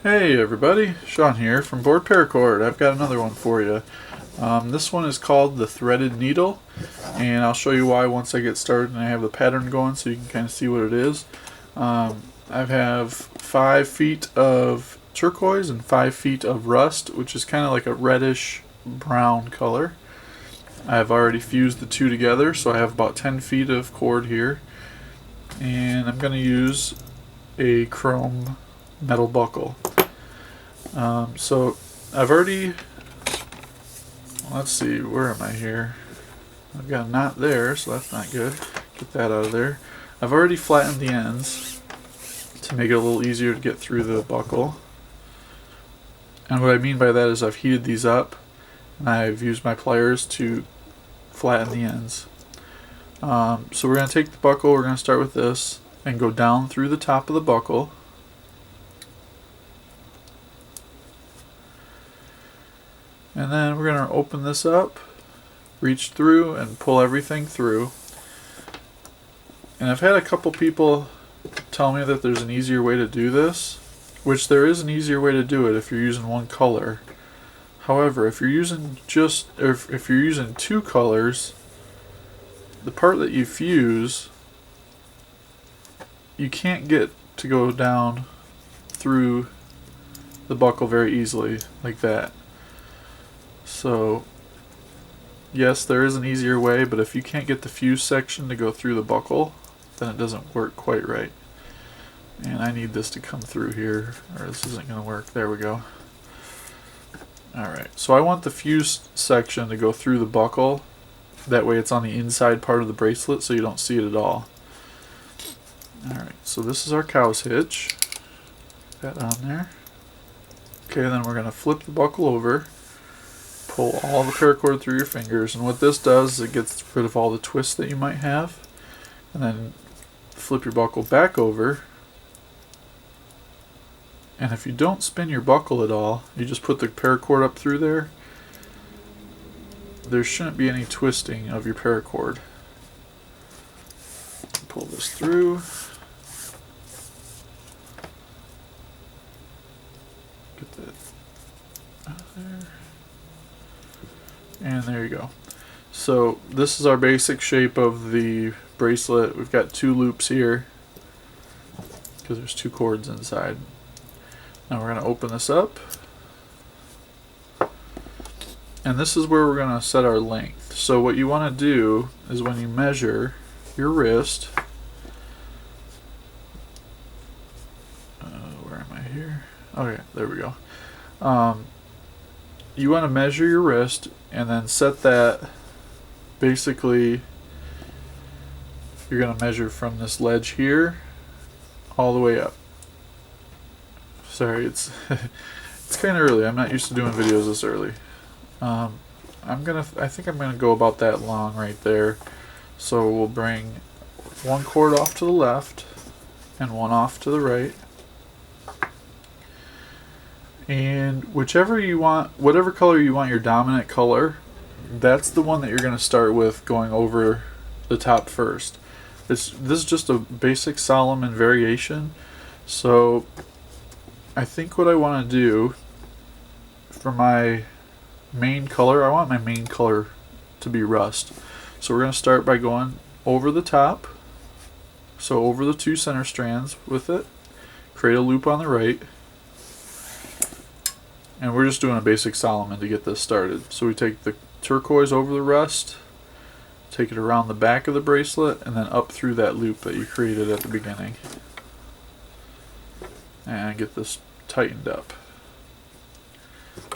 Hey everybody, Sean here from BoredParacord. I've got another one for you. This one is called the threaded needle, and I'll show you why once I get started and I have the pattern going so you can kind of see what it is. I have 5 feet of turquoise and 5 feet of rust, which is kind of like a reddish brown color. I've already fused the two together, so I have about 10 feet of cord here, and I'm going to use a chrome metal buckle. So I've already, let's see, where am I here? I've got a knot there, so that's not good. Get that out of there. I've already flattened the ends to make it a little easier to get through the buckle. And what I mean by that is I've heated these up and I've used my pliers to flatten the ends. So we're going to take the buckle, we're going to start with this and go down through the top of the buckle. And then we're going to open this up, reach through, and pull everything through. And I've had a couple people tell me that there's an easier way to do this, which there is an easier way to do it if you're using one color. However, if you're using if you're using two colors, the part that you fuse, you can't get to go down through the buckle very easily like that. So, yes, there is an easier way, but if you can't get the fuse section to go through the buckle, then it doesn't work quite right. And I need this to come through here, or this isn't going to work. There we go. Alright, so I want the fuse section to go through the buckle. That way it's on the inside part of the bracelet so you don't see it at all. Alright, so this is our cow's hitch. Put that on there. Okay, then we're going to flip the buckle over. Pull all the paracord through your fingers, and what this does is it gets rid of all the twists that you might have, and then flip your buckle back over, and if you don't spin your buckle at all, you just put the paracord up through there, there shouldn't be any twisting of your paracord. Pull this through, get that out of there. And there you go. So this is our basic shape of the bracelet. We've got 2 loops here because there's 2 cords inside. Now we're going to open this up. And this is where we're going to set our length. So what you want to do is when you measure your wrist, where am I here? Okay, there we go. You want to measure your wrist and then set that, basically you're going to measure from this ledge here all the way up. Sorry, it's it's kind of early. I'm not used to doing videos this early. I think I'm gonna go about that long right there. So we'll bring 1 cord off to the left and 1 off to the right. And whichever you want, whatever color you want your dominant color, that's the one that you're going to start with going over the top first. This is just a basic Solomon variation. So I think what I want to do for my main color, I want my main color to be rust. So we're going to start by going over the top. So over the 2 center strands with it. Create a loop on the right. And we're just doing a basic Solomon to get this started. So we take the turquoise over the rust, take it around the back of the bracelet, and then up through that loop that you created at the beginning. And get this tightened up.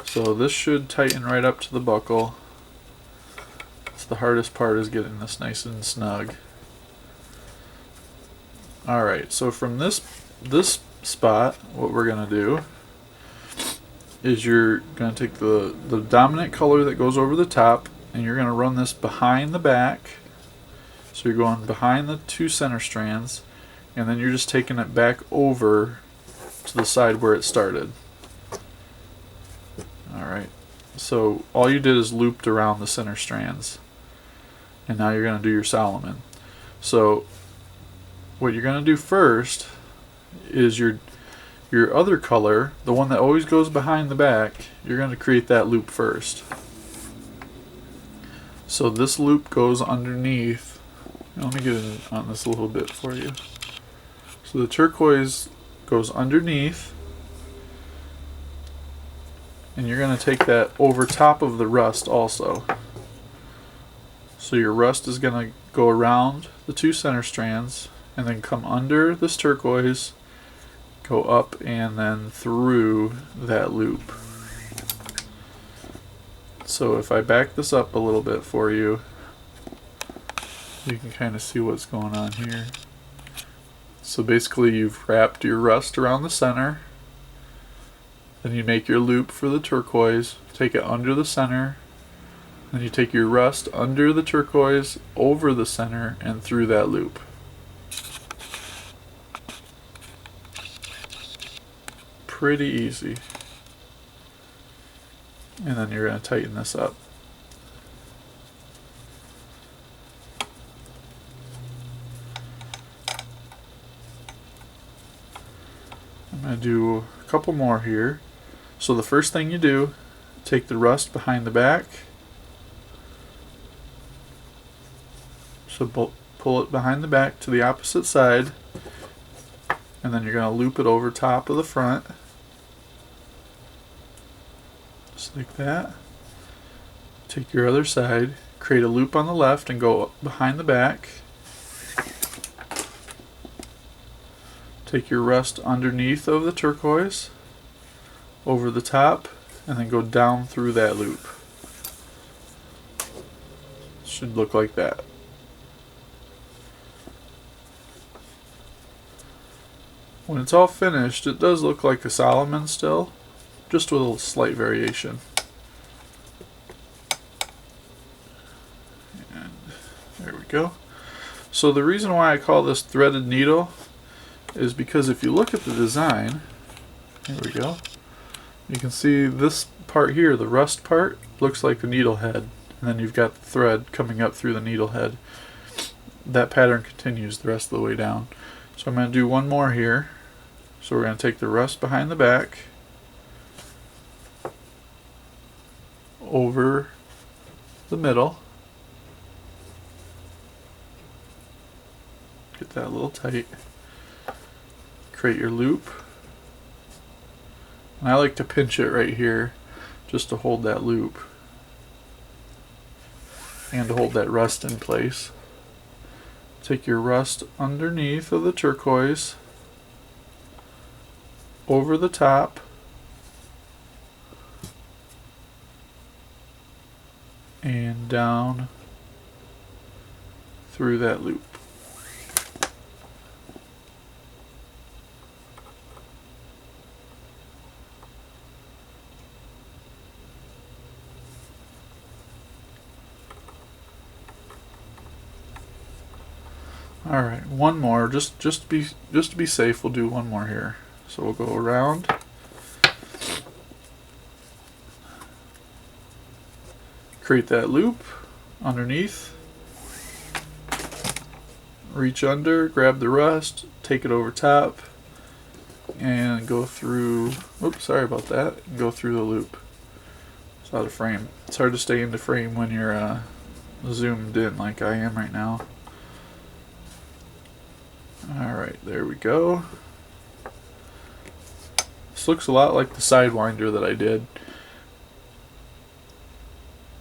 So this should tighten right up to the buckle. That's the hardest part, is getting this nice and snug. Alright, so from this spot, what we're going to do is you're going to take the dominant color that goes over the top, and you're going to run this behind the back. So you're going behind the 2 center strands, and then you're just taking it back over to the side where it started. Alright, so all you did is looped around the center strands, and now you're going to do your Solomon. So what you're going to do first is your other color, the one that always goes behind the back, you're going to create that loop first. So this loop goes underneath. Let me get in on this a little bit for you. So the turquoise goes underneath, and you're going to take that over top of the rust also. So your rust is going to go around the two center strands and then come under this turquoise, go up and then through that loop. So if I back this up a little bit for you, you can kind of see what's going on here. So basically you've wrapped your rust around the center, then you make your loop for the turquoise, take it under the center, then you take your rust under the turquoise, over the center, and through that loop. Pretty easy. And then you're going to tighten this up. I'm going to do a couple more here. So the first thing you do, take the rust behind the back. So pull it behind the back to the opposite side, and then you're going to loop it over top of the front. Just like that. Take your other side, create a loop on the left and go behind the back. Take your rust underneath of the turquoise, over the top, and then go down through that loop. Should look like that. When it's all finished, it does look like a Solomon still, just with a slight variation. And there we go. So the reason why I call this threaded needle is because if you look at the design, here we go, you can see this part here, the rust part, looks like the needle head, and then you've got the thread coming up through the needle head. That pattern continues the rest of the way down. So I'm going to do one more here. So we're going to take the rust behind the back, over the middle, get that a little tight, create your loop, and I like to pinch it right here just to hold that loop and to hold that rust in place. Take your rust underneath of the turquoise, over the top, and down through that loop. All right, one more, just to be safe, we'll do one more here. So we'll go around, create that loop underneath, reach under, grab the rust, take it over top, and go through, oops, sorry about that, go through the loop. It's out of frame. It's hard to stay into frame when you're zoomed in like I am right now. Alright, there we go. This looks a lot like the Sidewinder that I did.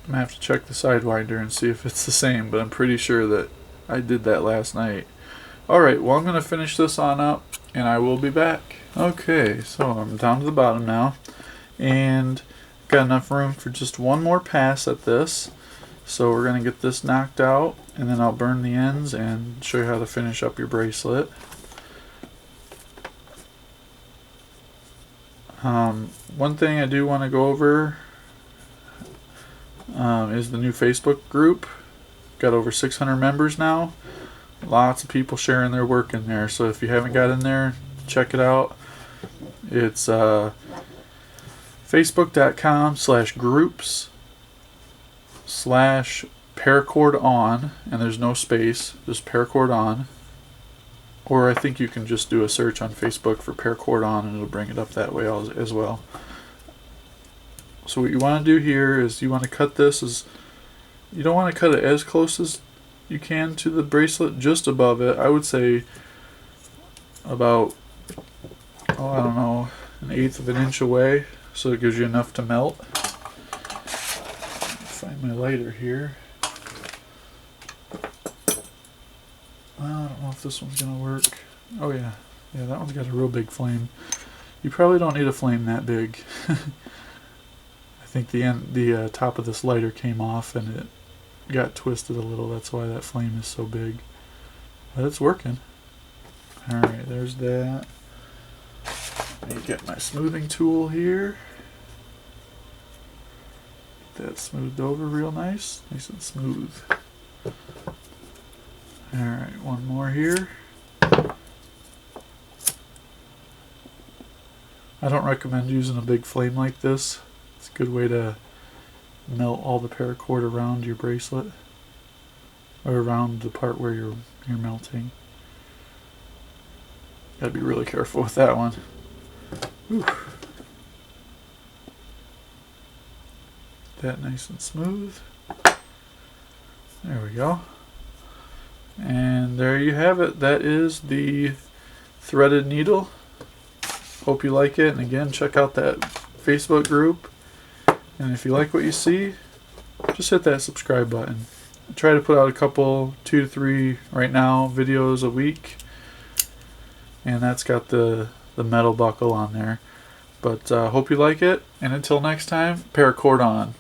I'm going to have to check the Sidewinder and see if it's the same, but I'm pretty sure that I did that last night. Alright, well I'm going to finish this on up and I will be back. Okay, so I'm down to the bottom now and got enough room for just one more pass at this. So we're going to get this knocked out and then I'll burn the ends and show you how to finish up your bracelet. One thing I do want to go over is the new Facebook group. Got over 600 members now. Lots of people sharing their work in there. So if you haven't got in there, check it out. It's facebook.com/groups/paracord on, and there's no space, just paracord on. Or I think you can just do a search on Facebook for Paracord on and it'll bring it up that way as well. So what you want to do here is you want to cut this you don't want to cut it as close as you can to the bracelet, just above it. I would say about, oh, I don't know, 1/8 of an inch away, so it gives you enough to melt. Find my lighter here. Well, I don't know if this one's gonna work. Oh yeah, that one's got a real big flame. You probably don't need a flame that big. I think the top of this lighter came off and it got twisted a little. That's why that flame is so big. But it's working. All right, there's that. Let me get my smoothing tool here. Get that smoothed over real nice and smooth. Alright, one more here. I don't recommend using a big flame like this. It's a good way to melt all the paracord around your bracelet, or around the part where you're melting. Gotta be really careful with that one. Whew. That nice and smooth. There we go. And there you have it. That is the threaded needle. Hope you like it. And again, check out that Facebook group. And if you like what you see, just hit that subscribe button. I try to put out a couple, 2 to 3 right now, videos a week. And that's got the metal buckle on there. But hope you like it. And until next time, paracord on.